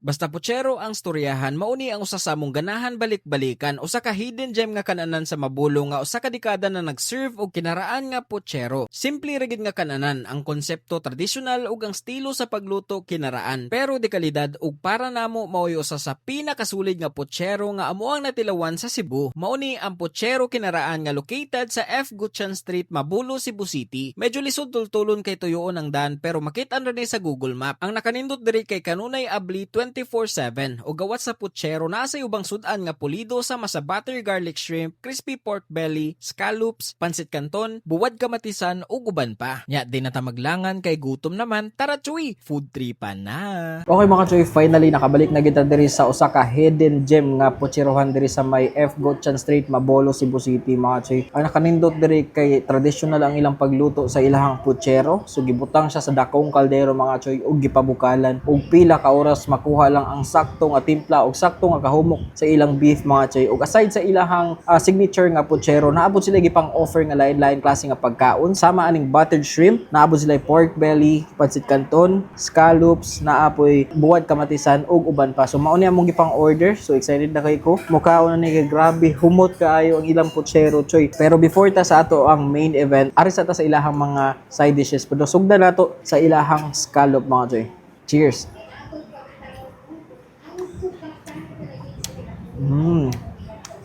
Basta putsero ang storyahan, mauni ang usa sa among ganahan balik-balikan usa ka hidden gem nga kananan sa mabulong nga usa ka dekada na nag-serve og kinaraan nga putsero. Simple ra gid nga kananan ang konsepto tradisyonal ug ang estilo sa pagluto kinaraan. Pero de kalidad ug para namo maoy usa sa pinakasulid nga putsero nga amuang natilawan sa Cebu. Mauni ang putsero kinaraan nga located sa F. Gutierrez Street, Mabulo, Cebu City. Medyo lisod tultulon kay tuyoon ang daan pero makit-an ra ni sa Google Map. Ang nakanindot diri kay kanunay abli 24/7 o gawat sa putsero na sa ubang sudan nga pulido sama sa butter garlic shrimp, crispy pork belly, scallops, pansit canton, buwad kamatisan ug uban pa. Nya di na ta maglangan kay gutom naman, tara chuy, food tripan na. Okay mga choy, finally nakabalik na kita diri sa usa ka hidden gem nga putserohan diri sa may F. Gutierrez Street, Mabolo, Cebu City mga choy. Ang nakanindot diri kay traditional ang ilang pagluto sa ilahang putsero. So gibutang siya sa dakong kaldero mga choy ug gipabukalan ug pila ka oras makuha lang ang sakto nga timpla ug sakto nga kahumok sa ilang beef mga choy. Ug aside sa ilahang signature nga putsero, naabot sila gipang offer nga lain-lain klase nga pagkaon sama aning buttered shrimp, naabot sila pork belly, pansit canton, scallops, naapoy buwad kamatisan ug uban pa. So mao ni among gipang order. So excited na kay ko. Mukhaon na ni kay grabe humot kaayo ang ilang putsero choy. Pero before ta sa ato ang main event, ari sa ta sa ilahang mga side dishes. Pero sugdan nato sa ilahang scallop mga choy. Cheers.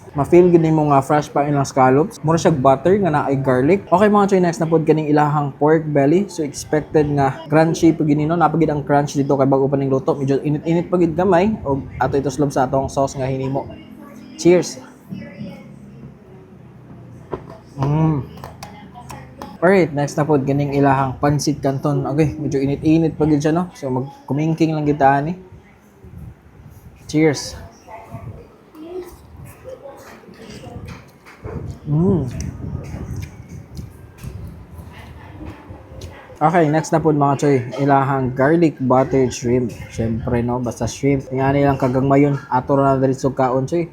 Ma-feel gid nimo nga fresh pa ilang scallops. Mura siya butter nga naay garlic. Okay mga choy, next na pod kaning ilahang pork belly. So expected nga crunchy pag ginino, napagid ang crunch dito kay bago pa ning luto. Medyo init-init pagid gamay og ato ito slob sa atong sauce nga hinimo. Cheers. Alright, next na pod kaning ilahang pansit canton. Okay, medyo init-init pagid siya no. So magkumingking lang kita ani. Cheers. Okay, next na po mga choy, ilahang garlic buttered shrimp. Siyempre no, basta shrimp. Nga nilang kagagmayon, ato na diretso kaon choy.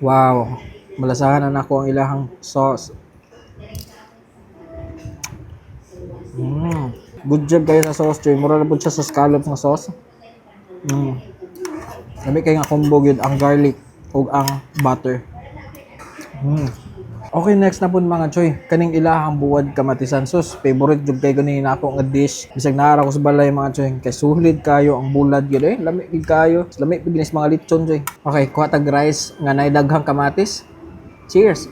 Wow, malasahan na ako ang ilahang sauce. Good job kayo sa sauce choy, mura na po siya sa scallops ng sauce. Sabi kayo nga combo yun, ang garlic ug ang butter. Okay, next na po mga choy, kaning ilahang buwad kamatisan sus. Favorite jud kay ganin ako nga dish. Bisag naara ko sa balay mga choy, kay sulit kayo ang bulad gyud eh. Lami gid kayo. Lami pig mga lechon choy. Okay, kuha tag rice nga nay daghang kamatis. Cheers.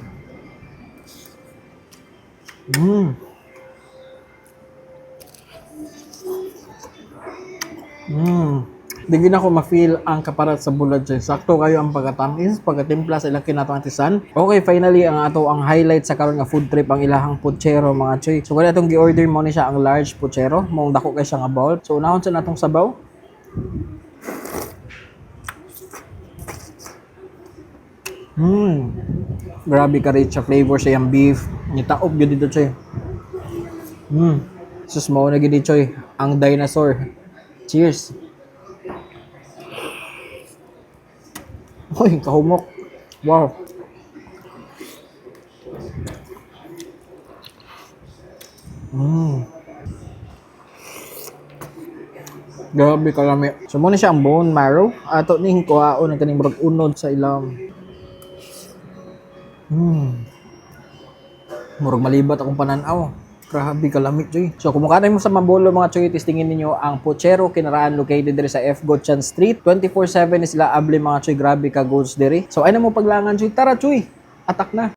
Di na ako ma-feel ang kaparat sa bulad choy. Sakto kayo ang pagkatamis, pagkatimpla sa ilang kinatamatisan. Okay, finally ang ato ang highlight sa karon nga food trip ang ilahang putsero mga choy. So kaya itong gi-order mo ni siya ang large putsero, mong dako kay siya nga bowl. So unahon sa natong sabaw. Grabe ka rich sa flavor sa yung beef. Nitaob gyud dito choy. Sus mao na gyud choy, ang dinosaur. Cheers. Hoy, kahumok. Wow. Grabe kalami. So muna siya ang bone marrow. Ato ning kuhaon ang kaning murag unod sa ilam. Murag malibat akong pananaw. Grabe kalami choy. So kung mukha mo sa Mabolo mga choy, testingin ninyo ang putsero kinaraan located diri sa F. Gutierrez Street. 24/7 is sila abli mga choy, grabe ka goods diri. So ay na mo paglangan choy, tara choy. Atak na.